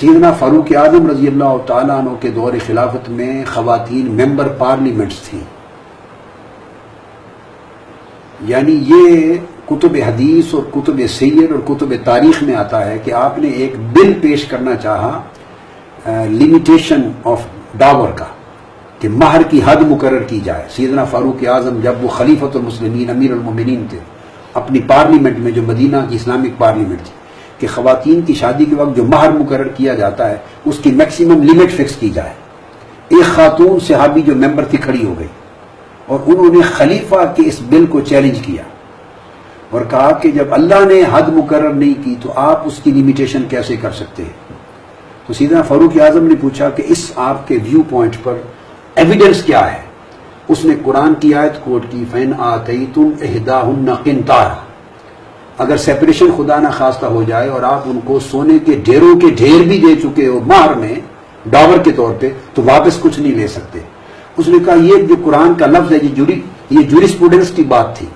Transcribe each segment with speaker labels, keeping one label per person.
Speaker 1: سیدنا فاروق اعظم رضی اللہ تعالیٰ عنہ کے دور خلافت میں خواتین ممبر پارلیمنٹس تھیں. یعنی یہ کتب حدیث اور کتب سیر اور کتب تاریخ میں آتا ہے کہ آپ نے ایک بل پیش کرنا چاہا لمیٹیشن آف ڈاور کا، کہ مہر کی حد مقرر کی جائے. سیدنا فاروق اعظم جب وہ خلیفۃ المسلمین امیر المومنین تھے، اپنی پارلیمنٹ میں جو مدینہ کی اسلامک پارلیمنٹ تھی، کہ خواتین کی شادی کے وقت جو مہر مقرر کیا جاتا ہے اس کی میکسیمم لمٹ فکس کی جائے. ایک خاتون صحابی جو ممبر تھی کھڑی ہو گئی اور انہوں نے خلیفہ کے اس بل کو چیلنج کیا اور کہا کہ جب اللہ نے حد مقرر نہیں کی تو آپ اس کی لمیٹیشن کیسے کر سکتے ہیں. تو سیدنا فاروق اعظم نے پوچھا کہ اس آپ کے ویو پوائنٹ پر ایویڈنس کیا ہے. اس نے قرآن کی آیت کوٹ کی فَإِنْ آتَيْتُمْ إِحْدَاهُنَّ قِنْطَارًا، اگر سیپریشن خدا نہ خواستہ ہو جائے اور آپ ان کو سونے کے ڈھیروں کے ڈھیر بھی دے چکے ہو مہر میں ڈاور کے طور پہ، تو واپس کچھ نہیں لے سکتے. اس نے کہا یہ جو قرآن کا لفظ ہے یہ جوریسپروڈنس کی بات تھی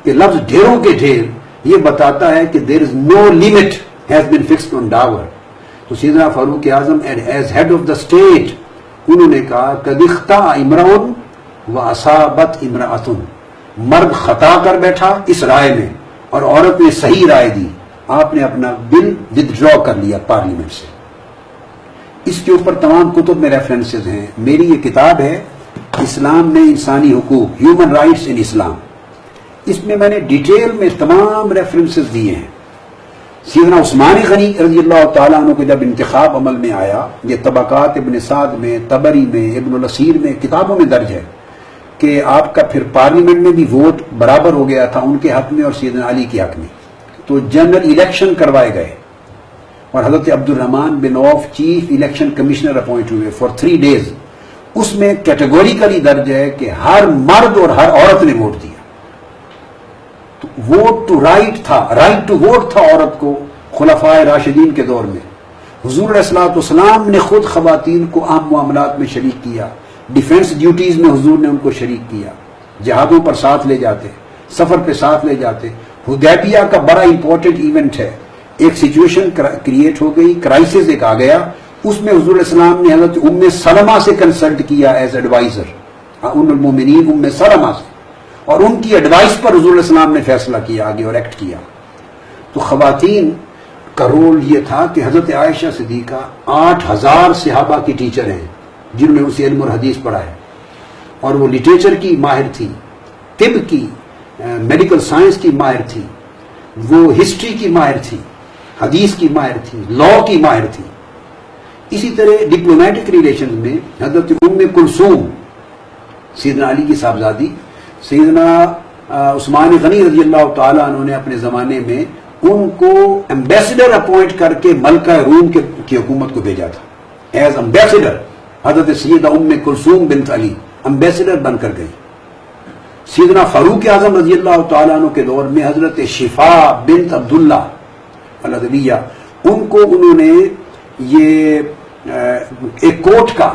Speaker 1: کہ لفظ ڈھیروں کے ڈھیر یہ بتاتا ہے کہ there is no limit has been fixed on dower. تو سیدنا فاروق Azam as head of the state انہوں نے کہا قد اخطأ امرؤ واصابت امرأۃ، مرد خطا کر بیٹھا اس رائے میں اور عورت نے صحیح رائے دی. آپ نے اپنا بل ودڈرا کر لیا پارلیمنٹ سے. اس کے اوپر تمام کتب میں ریفرنسز ہیں. میری یہ کتاب ہے اسلام میں انسانی حقوق، ہیومن رائٹس ان اسلام. اس میں نے ڈیٹیل میں تمام ریفرنسز دیے ہیں. سیدنا عثمان غنی رضی اللہ تعالیٰ عنہ کو جب انتخاب عمل میں آیا، یہ طبقات ابن سعد میں، طبری میں، ابن الاسیر میں، کتابوں میں درج ہے کہ آپ کا پھر پارلیمنٹ میں بھی ووٹ برابر ہو گیا تھا ان کے حق میں اور سیدنا علی کے حق میں. تو جنرل الیکشن کروائے گئے اور حضرت عبد الرحمن بن عوف چیف الیکشن کمشنر اپوائنٹ ہوئے فار 3 days. اس میں کیٹیگوریکلی درج ہے کہ ہر مرد اور ہر عورت نے ووٹ دیا. تو ووٹ ٹو رائٹ تھا، رائٹ ٹو ووٹ تھا عورت کو خلفائے راشدین کے دور میں. حضور علیہ الصلوۃ والسلام نے خود خواتین کو عام معاملات میں شریک کیا. ڈیفنس ڈیوٹیز میں حضور نے ان کو شریک کیا، جہادوں پر ساتھ لے جاتے، سفر پہ ساتھ لے جاتے. حدیبیہ کا بڑا امپورٹنٹ ایونٹ ہے. ایک سچویشن کریٹ ہو گئی، کرائسس ایک آ گیا، اس میں حضور علیہ السلام نے حضرت ام سلمہ سے کنسلٹ کیا ایز ایڈوائزر، ام المومنین ام سلمہ سے، اور ان کی ایڈوائس پر حضور علیہ السلام نے فیصلہ کیا آگے اور ایکٹ کیا. تو خواتین کا رول یہ تھا کہ حضرت عائشہ صدیقہ 8000 صحابہ کی ٹیچر ہیں جنہوں نے اسے علم اور حدیث پڑھا ہے، اور وہ لٹریچر کی ماہر تھی، طب کی، میڈیکل سائنس کی ماہر تھی، وہ ہسٹری کی ماہر تھی، حدیث کی ماہر تھی، لا کی ماہر تھی. اسی طرح ڈپلومیٹک ریلیشنز میں حضرت ام کلثوم سیدنا علی کی صاحبزادی، سیدنا عثمان غنی رضی اللہ تعالیٰ عنہ نے اپنے زمانے میں ان کو ایمبیسڈر اپوائنٹ کر کے ملکہ روم کی حکومت کو بھیجا تھا ایز ایمبیسڈر. حضرت سیدہ ام کلثوم بنت علی ایمبیسڈر بن کر گئی. سیدنا فاروق اعظم رضی اللہ تعالیٰ عنہ کے دور میں حضرت شفا بنت عبداللہ العدویہ، ان کو انہوں نے یہ ایک کورٹ کا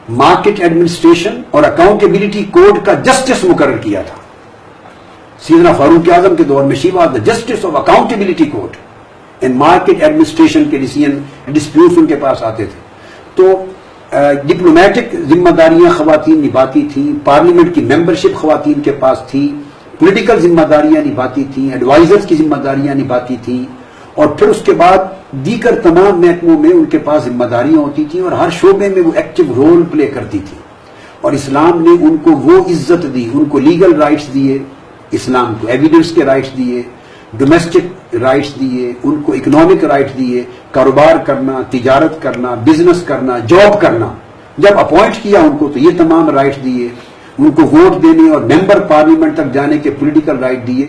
Speaker 1: مارکیٹ ایڈمنسٹریشن اور اکاؤنٹیبلٹی کوڈ کا جسٹس مقرر کیا تھا. سیدنا فاروق اعظم کے دور میں she was the justice of accountability code and market administration کے ڈسپیوٹس ان کے پاس آتے تھے. تو ڈپلومیٹک ذمہ داریاں خواتین نبھاتی تھیں، پارلیمنٹ کی ممبرشپ خواتین کے پاس تھی، پولیٹیکل ذمہ داریاں نبھاتی تھیں، ایڈوائزرز کی ذمہ داریاں نبھاتی تھیں، اور پھر اس کے بعد دیگر تمام محکموں میں ان کے پاس ذمہ داریاں ہوتی تھیں اور ہر شعبے میں وہ ایکٹیو رول پلے کرتی تھی. اور اسلام نے ان کو وہ عزت دی، ان کو لیگل رائٹس دیے، اسلام کو ایویڈنس کے رائٹس دیے، ڈومیسٹک رائٹس دیے، ان کو اکنامک رائٹس دیے، کاروبار کرنا، تجارت کرنا، بزنس کرنا، جاب کرنا. جب اپوائنٹ کیا ان کو تو یہ تمام رائٹس دیے، ان کو ووٹ دینے اور ممبر پارلیمنٹ تک جانے کے پولیٹیکل رائٹ دیے.